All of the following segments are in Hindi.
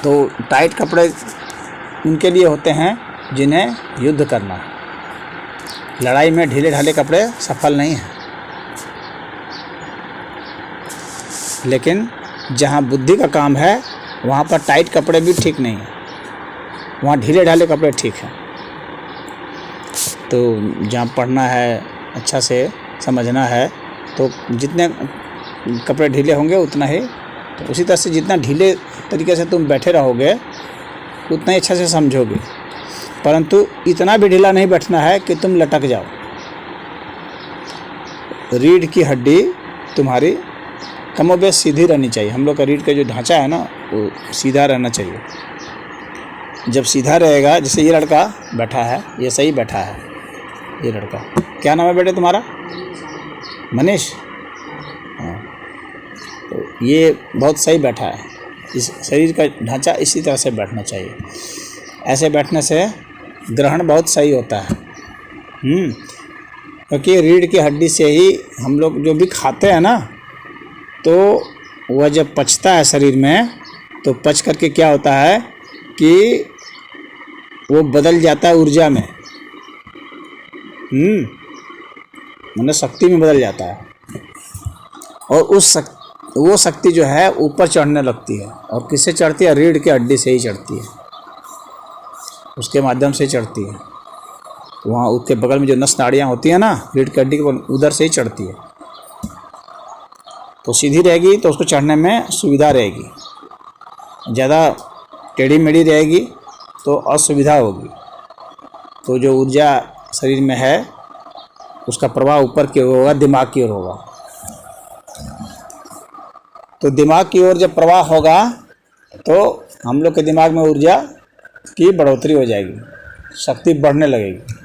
तो टाइट कपड़े उनके लिए होते हैं जिन्हें युद्ध करना है। लड़ाई में ढीले ढाले कपड़े सफल नहीं हैं। लेकिन जहाँ बुद्धि का काम है वहाँ पर टाइट कपड़े भी ठीक नहीं हैं, वहाँ ढीले ढाले कपड़े ठीक हैं। तो जहाँ पढ़ना है, अच्छा से समझना है, तो जितने कपड़े ढीले होंगे उतना ही, तो उसी तरह से जितना ढीले तरीके से तुम बैठे रहोगे उतना ही अच्छा से समझोगे। परंतु इतना भी ढीला नहीं बैठना है कि तुम लटक जाओ। रीढ़ की हड्डी तुम्हारी कमोबेश सीधी रहनी चाहिए। हम लोग का रीढ़ का जो ढांचा है ना वो सीधा रहना चाहिए। जब सीधा रहेगा, जैसे ये लड़का बैठा है, ये सही बैठा है, ये लड़का, क्या नाम है बेटे तुम्हारा? मनीष। हाँ, तो ये बहुत सही बैठा है। इस शरीर का ढांचा इसी तरह से बैठना चाहिए। ऐसे बैठने से ग्रहण बहुत सही होता है। क्योंकि रीढ़ की हड्डी से ही हम लोग जो भी खाते हैं ना, तो वह जब पचता है शरीर में, तो पच करके क्या होता है कि वो बदल जाता है ऊर्जा में, मतलब शक्ति में बदल जाता है। और वो शक्ति जो है ऊपर चढ़ने लगती है। और किससे चढ़ती है? रीढ़ की हड्डी से ही चढ़ती है, उसके माध्यम से चढ़ती है। वहाँ उसके बगल में जो नस नाड़ियाँ होती हैं ना, रीढ़ की हड्डी के उधर से ही चढ़ती है। तो सीधी रहेगी तो उसको चढ़ने में सुविधा रहेगी। ज़्यादा टेढ़ी मेढ़ी रहेगी तो असुविधा होगी। तो जो ऊर्जा शरीर में है उसका प्रवाह ऊपर की ओर होगा, दिमाग की ओर होगा। तो दिमाग की ओर जब प्रवाह होगा तो हम लोग के दिमाग में ऊर्जा की बढ़ोतरी हो जाएगी, शक्ति बढ़ने लगेगी।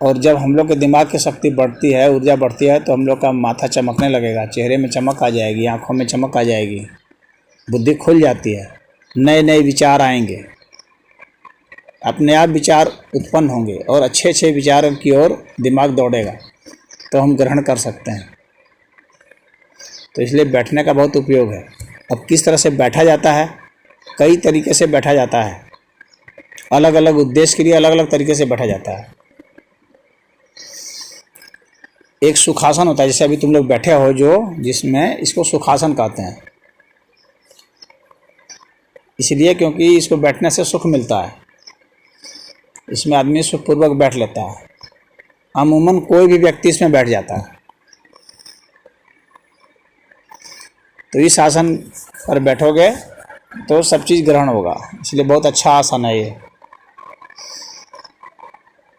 और जब हम लोग के दिमाग की शक्ति बढ़ती है, ऊर्जा बढ़ती है, तो हम लोग का माथा चमकने लगेगा, चेहरे में चमक आ जाएगी, आँखों में चमक आ जाएगी, बुद्धि खुल जाती है, नए नए विचार आएंगे, अपने आप विचार उत्पन्न होंगे और अच्छे अच्छे विचारों की ओर दिमाग दौड़ेगा, तो हम ग्रहण कर सकते हैं। तो इसलिए बैठने का बहुत उपयोग है। अब किस तरह से बैठा जाता है? कई तरीके से बैठा जाता है। अलग अलग उद्देश्य के लिए अलग अलग तरीके से बैठा जाता है। एक सुखासन होता है, जैसे अभी तुम लोग बैठे हो, जिसमें इसको सुखासन कहते हैं। इसलिए क्योंकि इसको बैठने से सुख मिलता है। इसमें आदमी सुखपूर्वक बैठ लेता है। अमूमन कोई भी व्यक्ति इसमें बैठ जाता है। तो इस आसन पर बैठोगे तो सब चीज़ ग्रहण होगा, इसलिए बहुत अच्छा आसन है ये।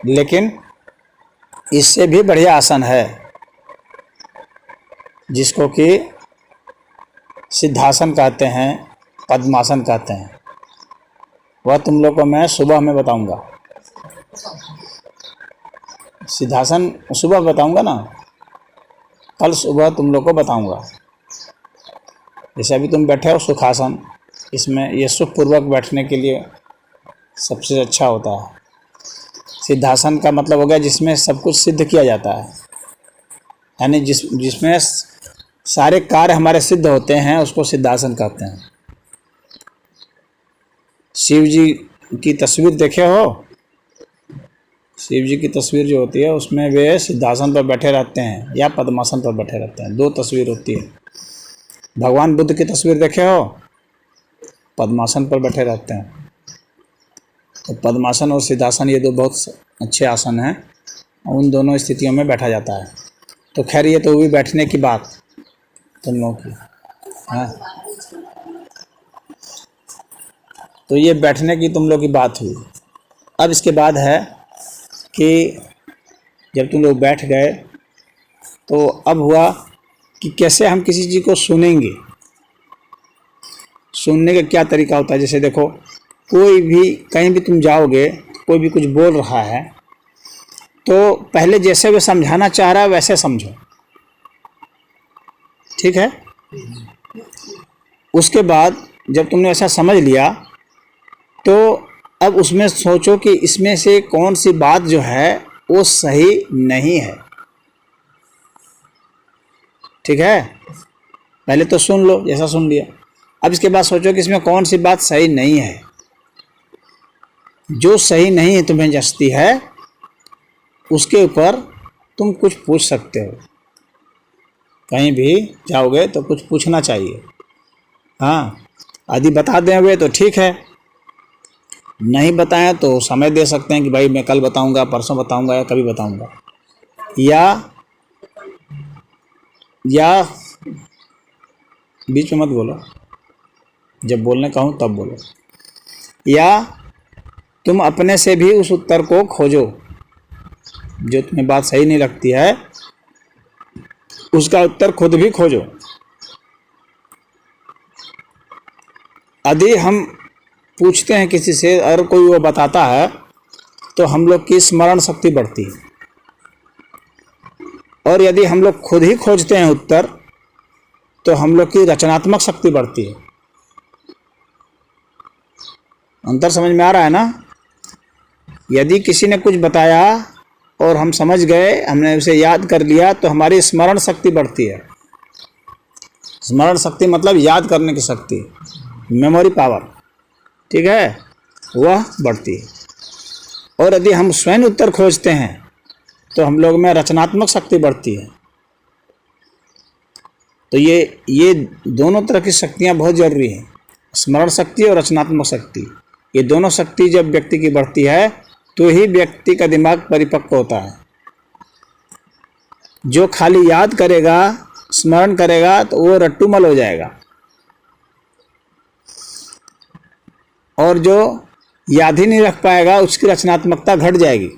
लेकिन इससे भी बढ़िया आसन है जिसको कि सिद्धासन कहते हैं, पद्मासन कहते हैं। वह तुम लोग को मैं सुबह में बताऊंगा। सिद्धासन सुबह बताऊंगा ना, कल सुबह तुम लोग को बताऊंगा। जैसे अभी तुम बैठे हो सुखासन, इसमें ये सुखपूर्वक बैठने के लिए सबसे अच्छा होता है। सिद्धासन का मतलब हो गया जिसमें सब कुछ सिद्ध किया जाता है, यानी जिसमें सारे कार्य हमारे सिद्ध होते हैं, उसको सिद्धासन कहते हैं। शिव जी की तस्वीर देखे हो? शिव जी की तस्वीर जो होती है उसमें वे सिद्धासन पर बैठे रहते हैं या पद्मासन पर बैठे रहते हैं, दो तस्वीर होती है। भगवान बुद्ध की तस्वीर देखे हो? पद्मासन पर बैठे रहते हैं। तो पद्मासन और सिद्धासन ये दो बहुत अच्छे आसन हैं, उन दोनों स्थितियों में बैठा जाता है। तो खैर ये तो हुई बैठने की बात तुम लोगों की। हाँ, तो ये बैठने की तुम लोग की बात हुई। अब इसके बाद है कि जब तुम लोग बैठ गए तो अब हुआ कि कैसे हम किसी चीज़ को सुनेंगे। सुनने का क्या तरीका होता है? जैसे देखो, कोई भी कहीं भी तुम जाओगे, कोई भी कुछ बोल रहा है तो पहले जैसे वो समझाना चाह रहा है वैसे समझो, ठीक है? उसके बाद जब तुमने ऐसा समझ लिया तो अब उसमें सोचो कि इसमें से कौन सी बात जो है वो सही नहीं है, ठीक है? पहले तो सुन लो, जैसा सुन लिया। अब इसके बाद सोचो कि इसमें कौन सी बात सही नहीं है। जो सही नहीं है तुम्हें जचती है उसके ऊपर तुम कुछ पूछ सकते हो। कहीं भी जाओगे तो कुछ पूछना चाहिए। हाँ, यदि बता दें वे तो ठीक है, नहीं बताएं तो समय दे सकते हैं कि भाई मैं कल बताऊंगा, परसों बताऊंगा या कभी बताऊंगा। या बीच में मत बोलो, जब बोलने कहूँ तब बोलो। या तुम अपने से भी उस उत्तर को खोजो, जो तुम्हें बात सही नहीं लगती है उसका उत्तर खुद भी खोजो। यदि हम पूछते हैं किसी से और कोई वो बताता है तो हम लोग की स्मरण शक्ति बढ़ती है, और यदि हम लोग खुद ही खोजते हैं उत्तर तो हम लोग की रचनात्मक शक्ति बढ़ती है। अंतर समझ में आ रहा है ना? यदि किसी ने कुछ बताया और हम समझ गए, हमने उसे याद कर लिया, तो हमारी स्मरण शक्ति बढ़ती है। स्मरण शक्ति मतलब याद करने की शक्ति, मेमोरी पावर, ठीक है, वह बढ़ती है। और यदि हम स्वयं उत्तर खोजते हैं तो हम लोग में रचनात्मक शक्ति बढ़ती है। तो ये दोनों तरह की शक्तियाँ बहुत जरूरी हैं, स्मरण शक्ति और रचनात्मक शक्ति। ये दोनों शक्ति जब व्यक्ति की बढ़ती है तो ही व्यक्ति का दिमाग परिपक्व होता है। जो खाली याद करेगा, स्मरण करेगा, तो वो रट्टूमल हो जाएगा, और जो याद ही नहीं रख पाएगा उसकी रचनात्मकता घट जाएगी।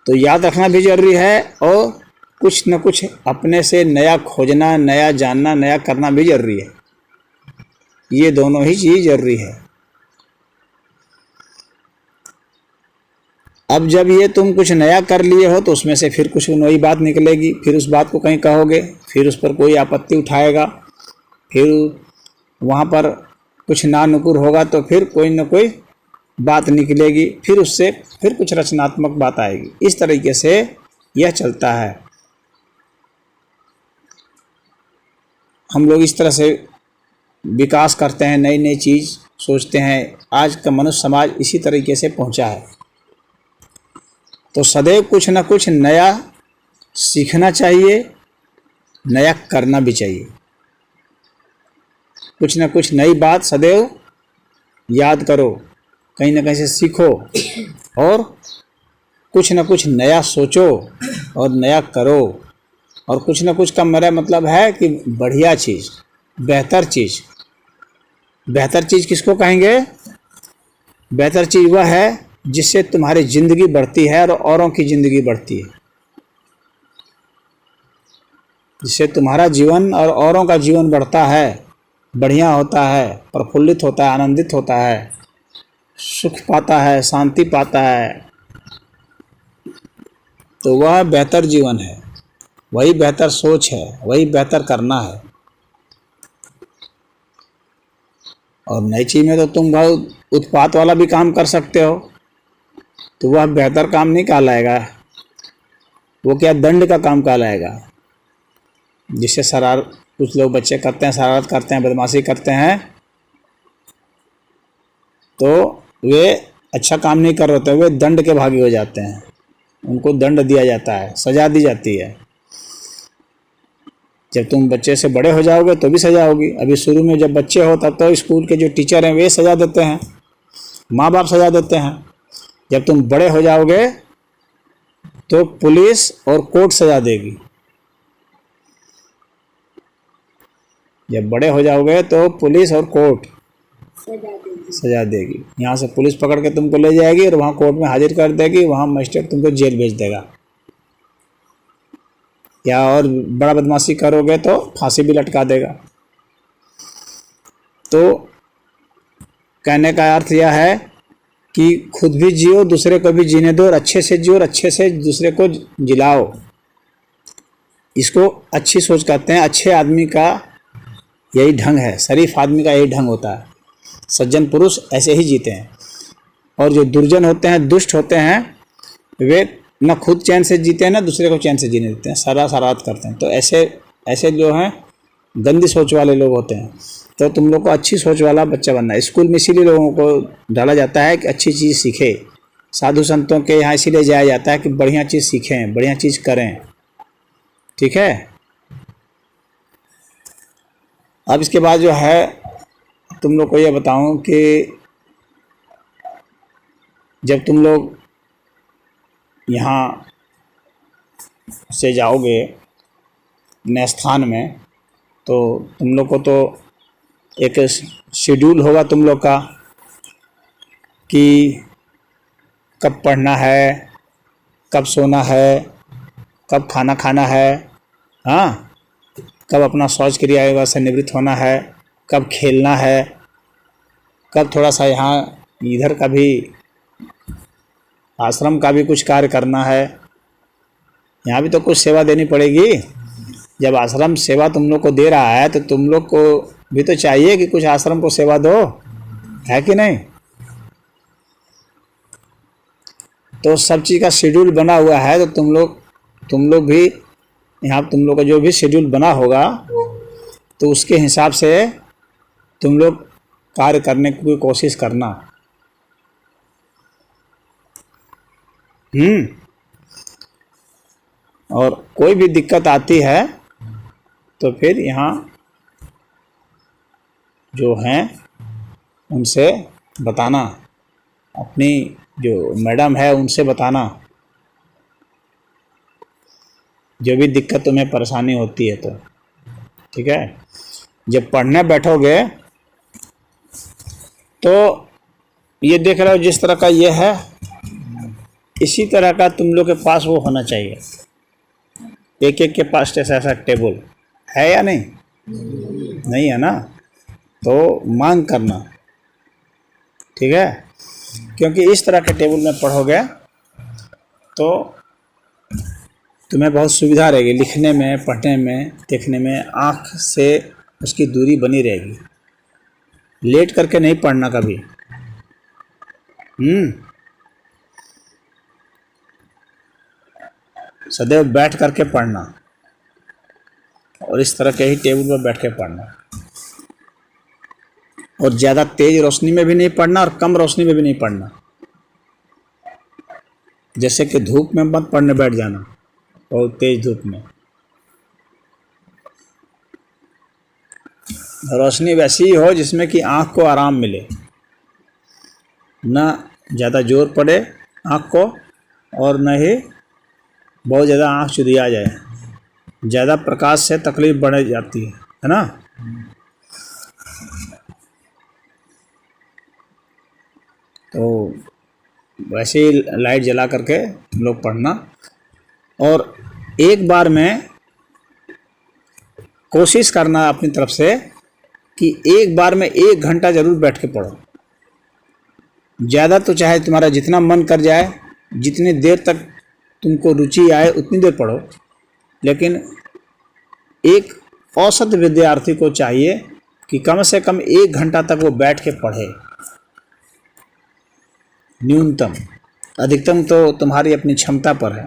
तो याद रखना भी जरूरी है, और कुछ न कुछ अपने से नया खोजना, नया जानना, नया करना भी जरूरी है। ये दोनों ही चीज़ जरूरी है। अब जब ये तुम कुछ नया कर लिए हो तो उसमें से फिर कुछ नई बात निकलेगी, फिर उस बात को कहीं कहोगे, फिर उस पर कोई आपत्ति उठाएगा, फिर वहाँ पर कुछ नानुकुर होगा तो फिर कोई न कोई बात निकलेगी, फिर उससे फिर कुछ रचनात्मक बात आएगी। इस तरीके से यह चलता है। हम लोग इस तरह से विकास करते हैं, नई नई चीज़ सोचते हैं। आज का मनुष्य समाज इसी तरीके से पहुंचा है। तो सदैव कुछ न कुछ नया सीखना चाहिए, नया करना भी चाहिए। कुछ न कुछ नई बात सदैव याद करो, कहीं ना कहीं से सीखो, और कुछ न कुछ नया सोचो और नया करो। और कुछ न कुछ का मेरा मतलब है कि बढ़िया चीज़, बेहतर चीज़। बेहतर चीज़ किसको कहेंगे? बेहतर चीज़ वह है जिससे तुम्हारी ज़िंदगी बढ़ती है और औरों की ज़िंदगी बढ़ती है, जिससे तुम्हारा जीवन और औरों का जीवन बढ़ता है, बढ़िया होता है, प्रफुल्लित होता है, आनंदित होता है, सुख पाता है, शांति पाता है। तो वह बेहतर जीवन है, वही बेहतर सोच है, वही बेहतर करना है। और नई चीज़ में तो तुम बहुत उत्पात वाला भी काम कर सकते हो, तो वह बेहतर काम नहीं कहलाएगा, वो क्या दंड का काम कहलाएगा। जिससे कुछ लोग बच्चे करते हैं, शरारत करते हैं, बदमाशी करते हैं, तो वे अच्छा काम नहीं कर रहे होते, वे दंड के भागी हो जाते हैं। उनको दंड दिया जाता है, सजा दी जाती है। जब तुम बच्चे से बड़े हो जाओगे तो भी सजा होगी। अभी शुरू में जब बच्चे हो तब तो स्कूल के जो टीचर हैं वे सजा देते हैं, माँ बाप सजा देते हैं। जब तुम बड़े हो जाओगे तो पुलिस और कोर्ट सजा देगी। जब बड़े हो जाओगे तो पुलिस और कोर्ट सजा देगी। यहाँ से पुलिस पकड़ के तुमको ले जाएगी और वहाँ कोर्ट में हाजिर कर देगी, वहाँ मजिस्ट्रेट तुमको जेल भेज देगा। या और बड़ा बदमाशी करोगे तो फांसी भी लटका देगा। तो कहने का अर्थ यह है कि खुद भी जियो, दूसरे को भी जीने दो, और अच्छे से जियो और अच्छे से दूसरे को जिलाओ। इसको अच्छी सोच कहते हैं। अच्छे आदमी का यही ढंग है, शरीफ आदमी का यही ढंग होता है। सज्जन पुरुष ऐसे ही जीते हैं। और जो दुर्जन होते हैं, दुष्ट होते हैं, वे न खुद चैन से जीते हैं, न दूसरे को चैन से जीने देते हैं, शरारत करते हैं। तो ऐसे ऐसे जो हैं गंदी सोच वाले लोग होते हैं। तो तुम लोग को अच्छी सोच वाला बच्चा बनना है। स्कूल में इसीलिए लोगों को डाला जाता है कि अच्छी चीज़ सीखे। साधु संतों के यहाँ इसीलिए जाया जाता है कि बढ़िया चीज़ सीखें, बढ़िया चीज़ करें। ठीक है। अब इसके बाद जो है तुम लोग को ये बताऊं कि जब तुम लोग यहाँ से जाओगे नए स्थान में, तो तुम लोग को तो एक शेड्यूल होगा तुम लोग का कि कब पढ़ना है, कब सोना है, कब खाना खाना है, हाँ, कब अपना शौच क्रिया एवं से निवृत्त होना है, कब खेलना है, कब थोड़ा सा यहाँ इधर का भी आश्रम का भी कुछ कार्य करना है। यहाँ भी तो कुछ सेवा देनी पड़ेगी। जब आश्रम सेवा तुम लोग को दे रहा है तो तुम लोग को भी तो चाहिए कि कुछ आश्रम को सेवा दो, है कि नहीं। तो सब चीज़ का शेड्यूल बना हुआ है। तो तुम लोग भी यहाँ तुम लोग का जो भी शेड्यूल बना होगा तो उसके हिसाब से तुम लोग कार्य करने की कोशिश करना। और कोई भी दिक्कत आती है तो फिर यहाँ जो हैं उनसे बताना, अपनी जो मैडम है उनसे बताना, जो भी दिक्कत तुम्हें परेशानी होती है तो। ठीक है। जब पढ़ने बैठोगे तो ये देख रहे हो जिस तरह का ये है, इसी तरह का तुम लोग के पास वो होना चाहिए। एक एक के पास ऐसा टेबल है या नहीं? नहीं है ना? तो मांग करना। ठीक है। क्योंकि इस तरह के टेबल में पढ़ोगे तो तुम्हें बहुत सुविधा रहेगी लिखने में, पढ़ने में, देखने में। आँख से उसकी दूरी बनी रहेगी। लेट करके नहीं पढ़ना कभी। सदैव बैठ करके पढ़ना, और इस तरह के ही टेबल पर बैठ के पढ़ना। और ज़्यादा तेज रोशनी में भी नहीं पढ़ना और कम रोशनी में भी नहीं पढ़ना। जैसे कि धूप में मत पढ़ने बैठ जाना, बहुत तेज धूप में। रोशनी वैसी ही हो जिसमें कि आँख को आराम मिले, ना ज़्यादा जोर पड़े आँख को और न ही बहुत ज़्यादा आँख चुदिया जाए। ज़्यादा प्रकाश से तकलीफ बढ़ जाती है ना। तो वैसे ही लाइट जला करके हम लोग पढ़ना। और एक बार में कोशिश करना अपनी तरफ से कि एक बार में 1 घंटा ज़रूर बैठ के पढ़ो। ज़्यादा तो चाहे तुम्हारा जितना मन कर जाए, जितनी देर तक तुमको रुचि आए उतनी देर पढ़ो, लेकिन एक औसत विद्यार्थी को चाहिए कि कम से कम 1 घंटा तक वो बैठ के पढ़े। न्यूनतम, अधिकतम तो तुम्हारी अपनी क्षमता पर है।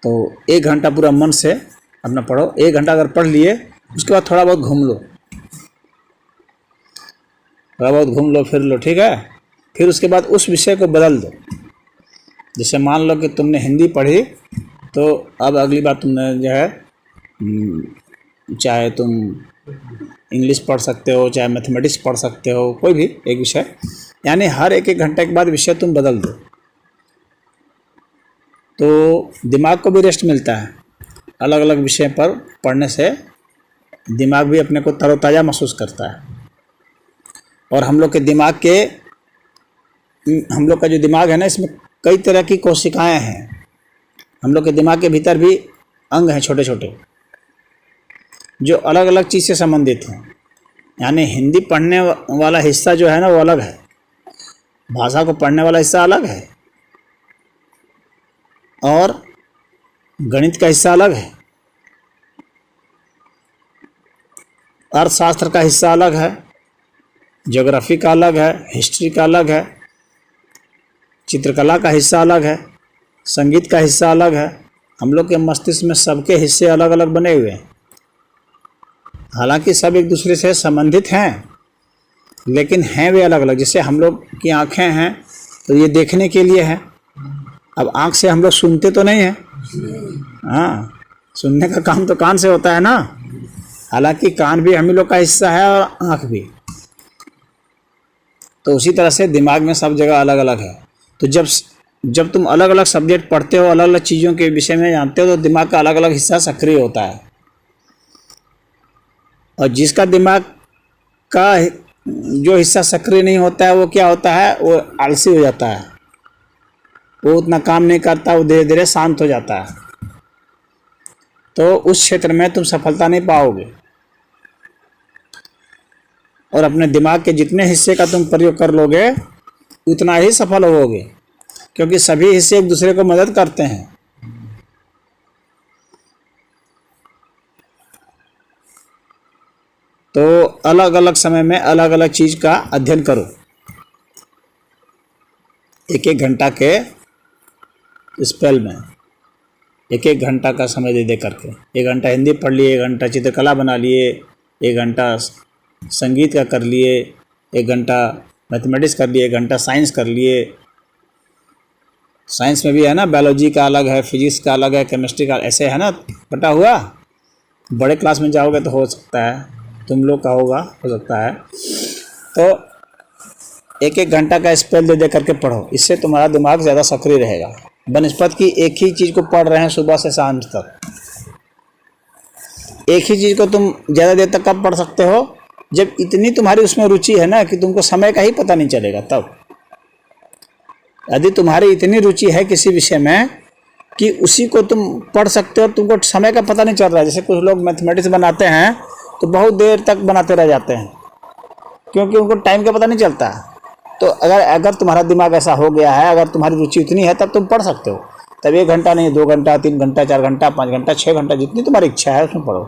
तो 1 घंटा पूरा मन से अपना पढ़ो। 1 घंटा अगर पढ़ लिए, उसके बाद थोड़ा बहुत घूम लो, थोड़ा बहुत घूम लो, फिर लो। ठीक है। फिर उसके बाद उस विषय को बदल दो। जैसे मान लो कि तुमने हिंदी पढ़ी, तो अब अगली बार तुमने जो है चाहे तुम इंग्लिश पढ़ सकते हो, चाहे मैथमेटिक्स पढ़ सकते हो, कोई भी एक विषय। यानी हर 1-1 घंटे के बाद विषय तुम बदल दो, तो दिमाग को भी रेस्ट मिलता है। अलग अलग विषय पर पढ़ने से दिमाग भी अपने को तरोताज़ा महसूस करता है। और हम लोग का जो दिमाग है ना, इसमें कई तरह की कोशिकाएं हैं। हम लोग के दिमाग के भीतर भी अंग हैं छोटे छोटे, जो अलग अलग चीज़ से संबंधित हैं। यानी हिंदी पढ़ने वाला हिस्सा जो है ना, वो अलग है। भाषा को पढ़ने वाला हिस्सा अलग है, और गणित का हिस्सा अलग है, अर्थशास्त्र का हिस्सा अलग है, ज्योग्राफी का अलग है, हिस्ट्री का अलग है, चित्रकला का हिस्सा अलग है, संगीत का हिस्सा अलग है, हम लोग के मस्तिष्क में सबके हिस्से अलग अलग बने हुए हैं। हालांकि सब एक दूसरे से संबंधित हैं, लेकिन हैं वे अलग अलग। जैसे हम लोग की आँखें हैं तो ये देखने के लिए है। अब आँख से हम लोग सुनते तो नहीं हैं, हाँ, सुनने का काम तो कान से होता है ना। हालांकि कान भी हम ही लोग का हिस्सा है और आँख भी। तो उसी तरह से दिमाग में सब जगह अलग अलग है। तो जब तुम अलग अलग सब्जेक्ट पढ़ते हो, अलग अलग चीज़ों के विषय में जानते हो, तो दिमाग का अलग अलग हिस्सा सक्रिय होता है। और जिसका दिमाग का जो हिस्सा सक्रिय नहीं होता है वो क्या होता है, वो आलसी हो जाता है, वो उतना काम नहीं करता, वो धीरे धीरे शांत हो जाता है। तो उस क्षेत्र में तुम सफलता नहीं पाओगे। और अपने दिमाग के जितने हिस्से का तुम प्रयोग कर लोगे उतना ही सफल होगे, क्योंकि सभी हिस्से एक दूसरे को मदद करते हैं। तो अलग अलग समय में अलग अलग चीज़ का अध्ययन करो, एक एक घंटा के स्पेल में, एक एक घंटा का समय दे दे करके। 1 घंटा हिंदी पढ़ लिए, 1 घंटा चित्रकला बना लिए, 1 घंटा संगीत का कर लिए, 1 घंटा मैथमेटिक्स कर लिए, 1 घंटा साइंस कर लिए। साइंस में भी है ना, बायोलॉजी का अलग है, फिजिक्स का अलग है, केमिस्ट्री का, ऐसे है ना बटा हुआ। बड़े क्लास में जाओगे तो हो सकता है तुम लोग का होगा, हो सकता है। तो एक एक घंटा का स्पेल दे दे करके पढ़ो, इससे तुम्हारा दिमाग ज़्यादा सक्रिय रहेगा। बनस्पत की एक ही चीज़ को पढ़ रहे हैं सुबह से शाम तक, एक ही चीज़ को तुम ज़्यादा देर तक कब पढ़ सकते हो, जब इतनी तुम्हारी उसमें रुचि है ना कि तुमको समय का ही पता नहीं चलेगा। तब यदि तुम्हारी इतनी रुचि है किसी विषय में कि उसी को तुम पढ़ सकते हो, तुमको समय का पता नहीं चल रहा है। जैसे कुछ लोग मैथमेटिक्स बनाते हैं तो बहुत देर तक बनाते रह जाते हैं, क्योंकि उनको टाइम का पता नहीं चलता। तो अगर तुम्हारा दिमाग ऐसा हो गया है, अगर तुम्हारी रुचि उतनी है, तब तुम पढ़ सकते हो। तब 1 घंटा नहीं, 2 घंटा, 3 घंटा, 4 घंटा, 5 घंटा, 6 घंटा, जितनी तुम्हारी इच्छा है उसमें पढ़ो,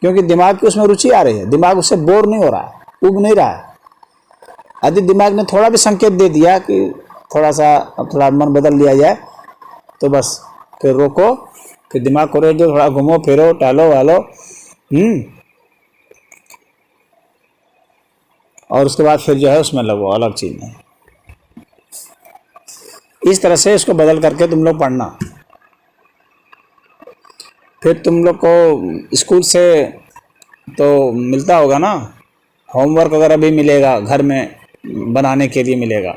क्योंकि दिमाग की उसमें रुचि आ रही है। दिमाग उससे बोर नहीं हो रहा है, उब नहीं रहा है। यदि दिमाग ने थोड़ा भी संकेत दे दिया कि थोड़ा मन बदल लिया जाए, तो बस फिर रोको, फिर दिमाग को जो थोड़ा घूमो फिरो, टहलो वालो, और उसके बाद फिर जो है उसमें लगो अलग चीज़ में। इस तरह से इसको बदल करके तुम लोग पढ़ना। फिर तुम लोग को स्कूल से तो मिलता होगा ना, होमवर्क वगैरह भी मिलेगा, घर में बनाने के लिए मिलेगा।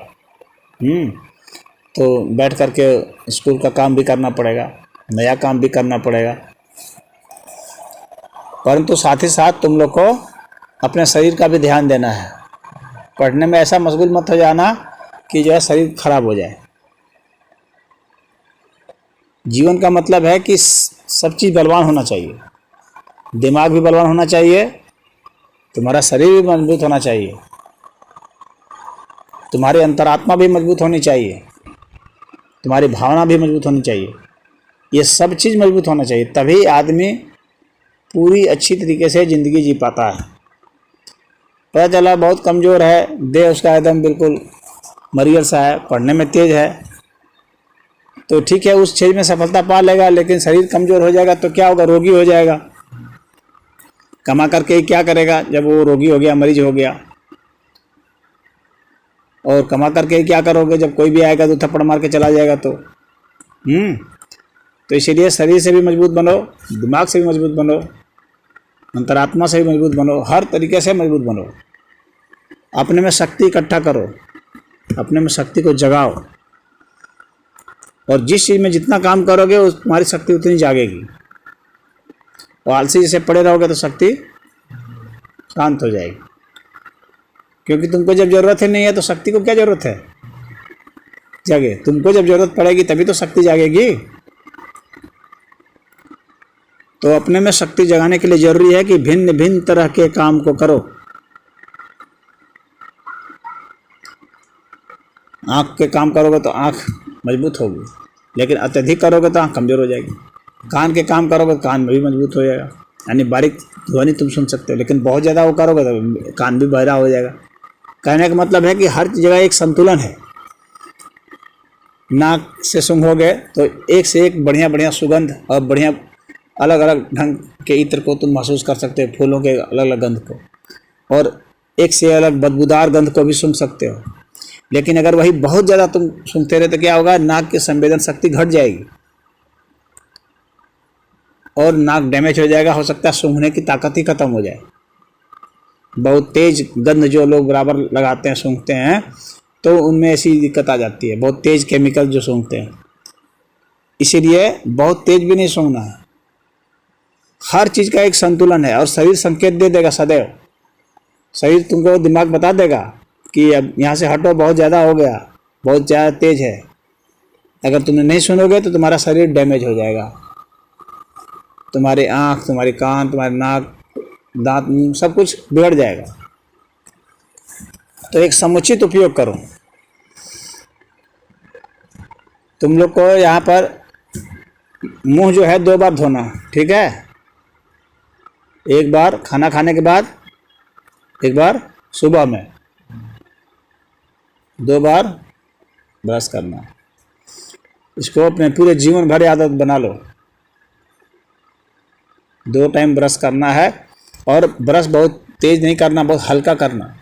तो बैठ करके स्कूल का काम भी करना पड़ेगा, नया काम भी करना पड़ेगा। परंतु साथ ही साथ तुम लोग को अपने शरीर का भी ध्यान देना है। पढ़ने में ऐसा मशगूल मत हो जाना कि जो है शरीर खराब हो जाए। जीवन का मतलब है कि सब चीज़ बलवान होना चाहिए। दिमाग भी बलवान होना चाहिए, तुम्हारा शरीर भी मजबूत होना चाहिए, तुम्हारी अंतरात्मा भी मजबूत होनी चाहिए, तुम्हारी भावना भी मजबूत होनी चाहिए। ये सब चीज़ मजबूत होना चाहिए, तभी आदमी पूरी अच्छी तरीके से ज़िंदगी जी पाता है। पता चला बहुत कमज़ोर है, देह उसका एकदम बिल्कुल मरियल सा है, पढ़ने में तेज़ है, तो ठीक है उस चीज़ में सफलता पा लेगा, लेकिन शरीर कमज़ोर हो जाएगा तो क्या होगा, रोगी हो जाएगा। कमा करके क्या करेगा जब वो रोगी हो गया, मरीज हो गया। और कमा करके क्या करोगे जब कोई भी आएगा तो थप्पड़ मार के चला जाएगा। तो इसीलिए शरीर से भी मजबूत बनो, दिमाग से भी मजबूत बनो, अंतरात्मा से भी मजबूत बनो, हर तरीके से मजबूत बनो। अपने में शक्ति इकट्ठा करो, अपने में शक्ति को जगाओ, और जिस चीज़ में जितना काम करोगे उस तुम्हारी शक्ति उतनी जागेगी। और आलसी जैसे पड़े रहोगे तो शक्ति शांत हो जाएगी, क्योंकि तुमको जब ज़रूरत ही नहीं है तो शक्ति को क्या ज़रूरत है जागे। तुमको जब ज़रूरत पड़ेगी तभी तो शक्ति जागेगी। तो अपने में शक्ति जगाने के लिए ज़रूरी है कि भिन्न भिन्न तरह के काम को करो। आँख के काम करोगे तो आँख मजबूत होगी, लेकिन अत्यधिक करोगे तो आँख कमज़ोर हो जाएगी। कान के काम करोगे तो कान में भी मजबूत हो जाएगा, यानी बारीक ध्वनि तुम सुन सकते हो, लेकिन बहुत ज़्यादा वो करोगे तो कान भी बहरा हो जाएगा। कहने का मतलब है कि हर जगह एक संतुलन है। नाक से सूंघोगे तो एक से एक बढ़िया बढ़िया सुगंध और बढ़िया अलग अलग ढंग के इत्र को तुम महसूस कर सकते हो, फूलों के अलग अलग गंध को, और एक से अलग बदबूदार गंध को भी सूंघ सकते हो। लेकिन अगर वही बहुत ज़्यादा तुम सूंघते रहे तो क्या होगा, नाक की संवेदन शक्ति घट जाएगी और नाक डैमेज हो जाएगा। हो सकता है सूंघने की ताकत ही खत्म हो जाए। बहुत तेज गंध जो लोग बराबर लगाते हैं, सूंघते हैं, तो उनमें ऐसी दिक्कत आ जाती है। बहुत तेज केमिकल जो सूंघते हैं, इसीलिए बहुत तेज भी नहीं सूंघना है। हर चीज़ का एक संतुलन है और शरीर संकेत दे देगा सदैव। शरीर तुमको दिमाग बता देगा कि अब यहाँ से हटो, बहुत ज़्यादा हो गया, बहुत ज़्यादा तेज है। अगर तुमने नहीं सुनोगे तो तुम्हारा शरीर डैमेज हो जाएगा। तुम्हारी आँख, तुम्हारी कान, तुम्हारी नाक, दांत, मुंह सब कुछ बिगड़ जाएगा। तो एक समुचित उपयोग करो। तुम लोग को यहाँ पर मुंह जो है 2 बार धोना, ठीक है। एक बार खाना खाने के बाद, एक बार सुबह में, 2 बार ब्रश करना। इसको अपने पूरे जीवन भर आदत बना लो। 2 टाइम ब्रश करना है और ब्रश बहुत तेज नहीं करना, बहुत हल्का करना।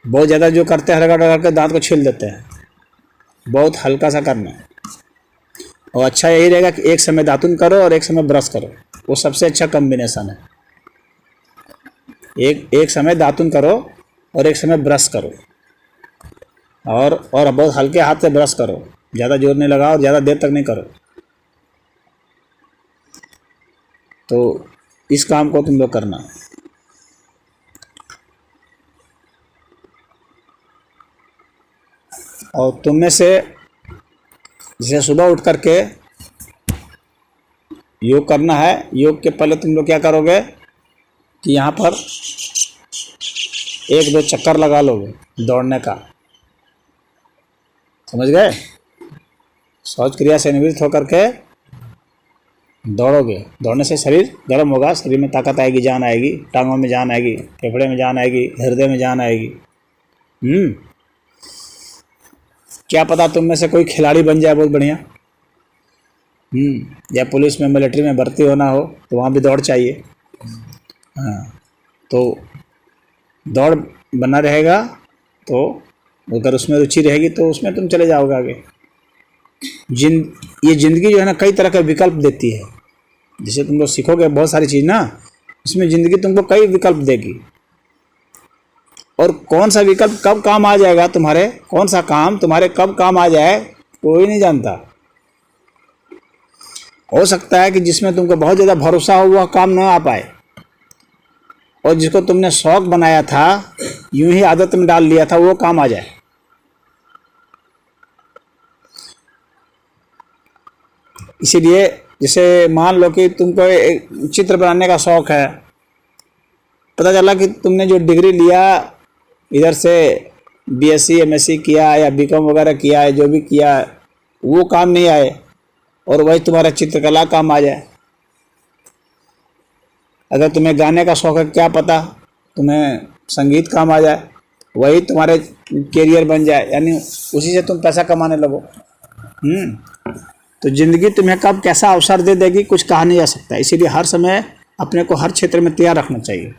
बहुत ज़्यादा जो करते हैं रगड़ रगड़ के दांत को छील देते हैं, बहुत हल्का सा करना है। और अच्छा यही रहेगा कि एक समय दातुन करो और एक समय ब्रश करो, वो सबसे अच्छा कॉम्बिनेशन है। एक समय दातुन करो और एक समय ब्रश करो, और बहुत हल्के हाथ से ब्रश करो, ज़्यादा जोर नहीं लगाओ और ज़्यादा देर तक नहीं करो। तो इस काम को तुम लोग करना। और तुम में से जैसे सुबह उठ करके योग करना है, योग के पहले तुम लोग क्या करोगे कि यहाँ पर 1-2 चक्कर लगा लोगे दौड़ने का, समझ गए। शौच क्रिया से निवृत्त होकर के दौड़ोगे। दौड़ने से शरीर गर्म होगा, शरीर में ताकत आएगी, जान आएगी, टांगों में जान आएगी, फेफड़े में जान आएगी, हृदय में जान आएगी। क्या पता तुम में से कोई खिलाड़ी बन जाए बहुत बढ़िया। या पुलिस में, मिलिट्री में भर्ती होना हो तो वहाँ भी दौड़ चाहिए। हाँ, तो दौड़ बना रहेगा तो अगर उसमें रुचि रहेगी तो उसमें तुम चले जाओगे आगे। ये ज़िंदगी जो है ना, कई तरह का विकल्प देती है। जैसे तुम लोग सीखोगे बहुत सारी चीज़ ना, इसमें ज़िंदगी तुमको कई विकल्प देगी। और कौन सा विकल्प कब काम आ जाएगा तुम्हारे, कौन सा काम तुम्हारे कब काम आ जाए, कोई नहीं जानता। हो सकता है कि जिसमें तुमको बहुत ज़्यादा भरोसा हो वह काम न आ पाए, और जिसको तुमने शौक बनाया था, यूं ही आदत में डाल लिया था, वो काम आ जाए। इसीलिए जैसे मान लो कि तुमको एक चित्र बनाने का शौक़ है, पता चला कि तुमने जो डिग्री लिया, इधर से बीएससी एमएससी किया या बीकॉम वगैरह किया है, जो भी किया है, वो काम नहीं आए और वही तुम्हारा चित्रकला काम आ जाए। अगर तुम्हें गाने का शौक़ है, क्या पता तुम्हें संगीत काम आ जाए, वही तुम्हारे कैरियर बन जाए, यानी उसी से तुम पैसा कमाने लगो। तो ज़िंदगी तुम्हें कब कैसा अवसर दे देगी कुछ कहा नहीं जा सकता। इसीलिए हर समय अपने को हर क्षेत्र में तैयार रखना चाहिए,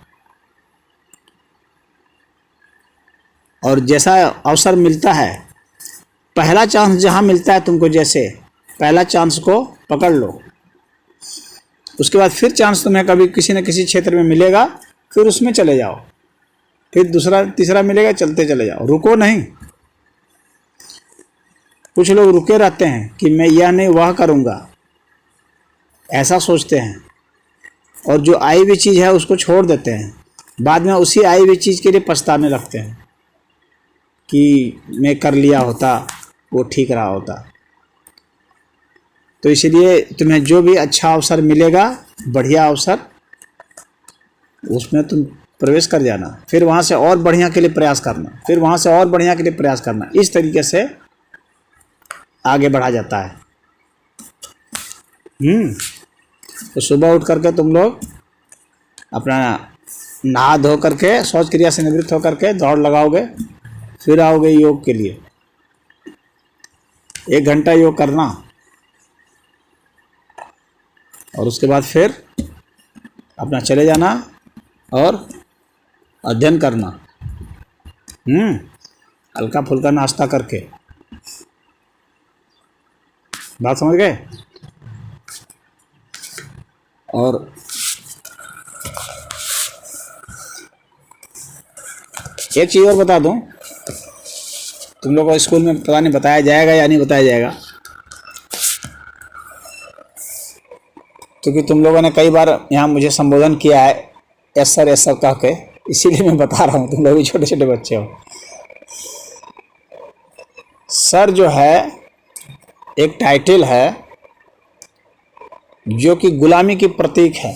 और जैसा अवसर मिलता है, पहला चांस जहाँ मिलता है तुमको, जैसे पहला चांस को पकड़ लो। उसके बाद फिर चांस तुम्हें कभी किसी न किसी क्षेत्र में मिलेगा, फिर उसमें चले जाओ, फिर दूसरा तीसरा मिलेगा, चलते चले जाओ, रुको नहीं। कुछ लोग रुके रहते हैं कि मैं यह नहीं वह करूँगा, ऐसा सोचते हैं, और जो आई हुई चीज़ है उसको छोड़ देते हैं। बाद में उसी आई हुई चीज़ के लिए पछताने लगते हैं कि मैं कर लिया होता, वो ठीक रहा होता। तो इसलिए तुम्हें जो भी अच्छा अवसर मिलेगा, बढ़िया अवसर, उसमें तुम प्रवेश कर जाना, फिर वहाँ से और बढ़िया के लिए प्रयास करना, फिर वहाँ से और बढ़िया के लिए प्रयास करना। इस तरीके से आगे बढ़ा जाता है। तो सुबह उठ करके तुम लोग अपना नहा धो करके, शौच क्रिया से निवृत्त होकर के दौड़ लगाओगे, फिर आओगे योग के लिए। 1 घंटा योग करना और उसके बाद फिर अपना चले जाना और अध्ययन करना। हल्का फुल्का नाश्ता करके। बात समझ गए? और एक चीज़ और बता दूं, तुम लोगों को स्कूल में पता नहीं बताया जाएगा या नहीं बताया जाएगा, क्योंकि तुम लोगों ने कई बार यहाँ मुझे संबोधन किया है एस सर कह के, इसीलिए मैं बता रहा हूँ, तुम लोग भी छोटे छोटे बच्चे हो। सर जो है एक टाइटल है जो कि गुलामी की प्रतीक है।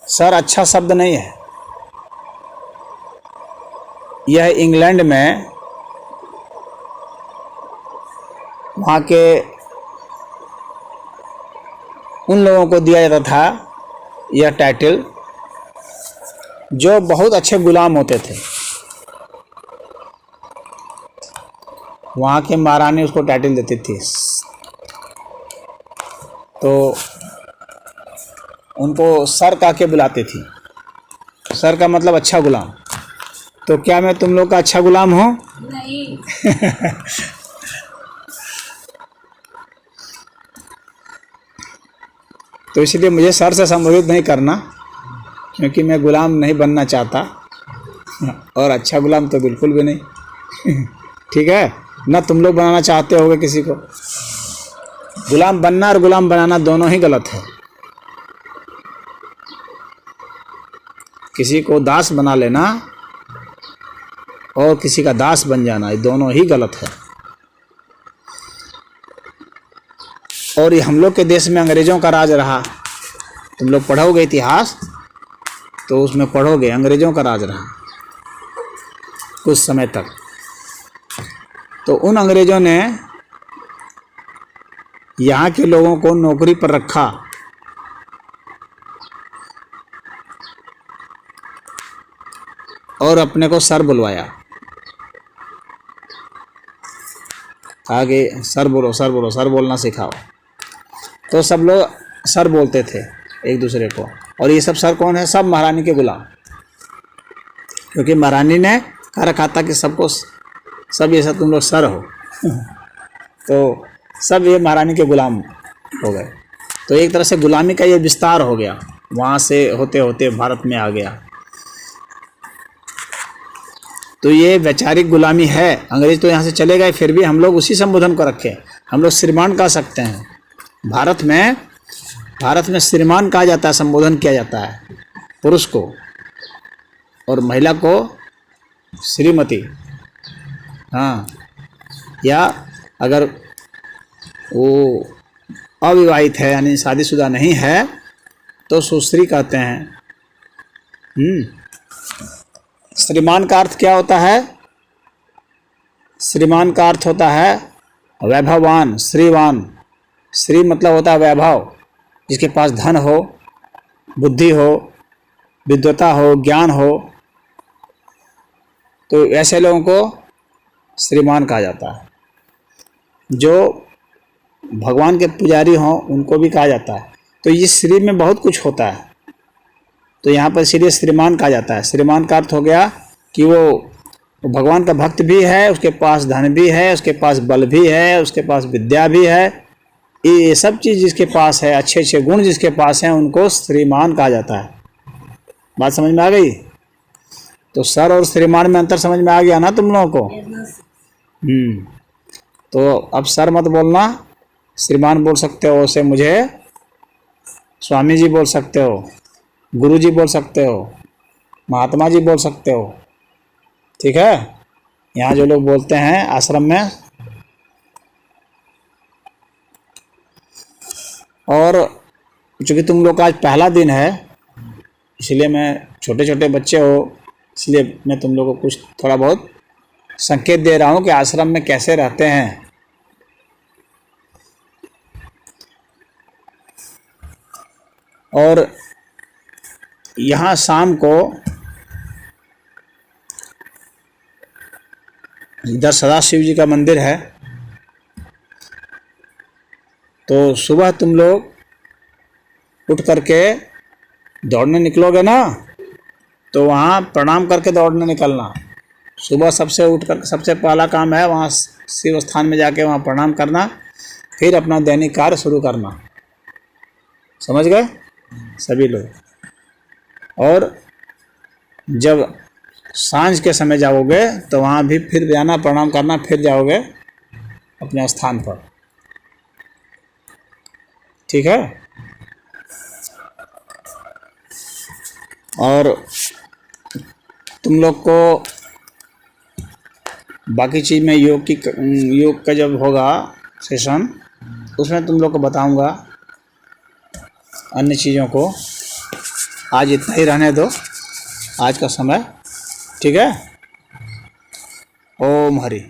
सर अच्छा शब्द नहीं है। यह इंग्लैंड में वहाँ के उन लोगों को दिया जाता था यह टाइटल जो बहुत अच्छे गुलाम होते थे। वहाँ के महारानी उसको टाइटल देती थी, तो उनको सर कह के बुलाती थी। सर का मतलब अच्छा गुलाम। तो क्या मैं तुम लोग का अच्छा गुलाम हूँ? नहीं। तो इसलिए मुझे सर से संबोधित नहीं करना, क्योंकि मैं गुलाम नहीं बनना चाहता, और अच्छा गुलाम तो बिल्कुल भी नहीं। ठीक है ना? तुम लोग बनाना चाहते होगे किसी को। गुलाम बनना और गुलाम बनाना दोनों ही गलत है। किसी को दास बना लेना और किसी का दास बन जाना, ये दोनों ही गलत है। और ये हम लोग के देश में अंग्रेज़ों का राज रहा। तुम लोग पढ़ोगे इतिहास तो उसमें पढ़ोगे अंग्रेज़ों का राज रहा कुछ समय तक। तो उन अंग्रेज़ों ने यहाँ के लोगों को नौकरी पर रखा और अपने को सर बुलवाया। आगे सर बोलो, सर बोलो, सर बोलना सिखाओ। तो सब लोग सर बोलते थे एक दूसरे को। और ये सब सर कौन है? सब महारानी के गुलाम, क्योंकि महारानी ने कह रखा था कि सबको सब ये सब तुम लोग सर हो। तो सब ये महारानी के गुलाम हो गए। तो एक तरह से गुलामी का ये विस्तार हो गया, वहाँ से होते होते भारत में आ गया। तो ये वैचारिक गुलामी है। अंग्रेज तो यहाँ से चले गए, फिर भी हम लोग उसी संबोधन को रखे। हम लोग श्रीमान कह सकते हैं। भारत में श्रीमान कहा जाता है, संबोधन किया जाता है पुरुष को, और महिला को श्रीमती। हाँ, या अगर वो अविवाहित है यानी शादीशुदा नहीं है तो सुश्री कहते हैं। श्रीमान का अर्थ क्या होता है? श्रीमान का अर्थ होता है वैभववान, श्रीवान। श्री मतलब होता है वैभव, जिसके पास धन हो, बुद्धि हो, विद्वता हो, ज्ञान हो। तो ऐसे लोगों को श्रीमान कहा जाता है। जो भगवान के पुजारी हों उनको भी कहा जाता है। तो ये श्री में बहुत कुछ होता है, तो यहाँ पर इसीलिए श्रीमान कहा जाता है। श्रीमान का अर्थ हो गया कि वो भगवान का भक्त भी है, उसके पास धन भी है, उसके पास बल भी है, उसके पास विद्या भी है। ये सब चीज़ जिसके पास है, अच्छे अच्छे गुण जिसके पास हैं, उनको श्रीमान कहा जाता है। बात समझ में आ गई? तो सर और श्रीमान में अंतर समझ में आ गया ना तुम लोगों को? तो अब सर मत बोलना, श्रीमान बोल सकते हो। उसे मुझे स्वामी जी बोल सकते हो, गुरु जी बोल सकते हो, महात्मा जी बोल सकते हो। ठीक है? यहाँ जो लोग बोलते हैं आश्रम में। और चूँकि तुम लोग का आज पहला दिन है, इसलिए मैं, छोटे छोटे बच्चे हो इसलिए मैं तुम लोगों को कुछ थोड़ा बहुत संकेत दे रहा हूँ कि आश्रम में कैसे रहते हैं। और यहाँ शाम को इधर सदाशिव जी का मंदिर है, तो सुबह तुम लोग उठ करके दौड़ने निकलोगे ना, तो वहाँ प्रणाम करके दौड़ने निकलना। सुबह सबसे उठ कर सबसे पहला काम है वहाँ शिव स्थान में जाके वहाँ प्रणाम करना, फिर अपना दैनिक कार्य शुरू करना। समझ गए सभी लोग? और जब सांझ के समय जाओगे तो वहाँ भी फिर जाना, प्रणाम करना, फिर जाओगे अपने स्थान पर। ठीक है? और तुम लोग को बाकी चीज़ में योग का जब होगा सेशन, उसमें तुम लोग को बताऊंगा अन्य चीज़ों को। आज इतना ही रहने दो, आज का समय। ठीक है? ओम हरि।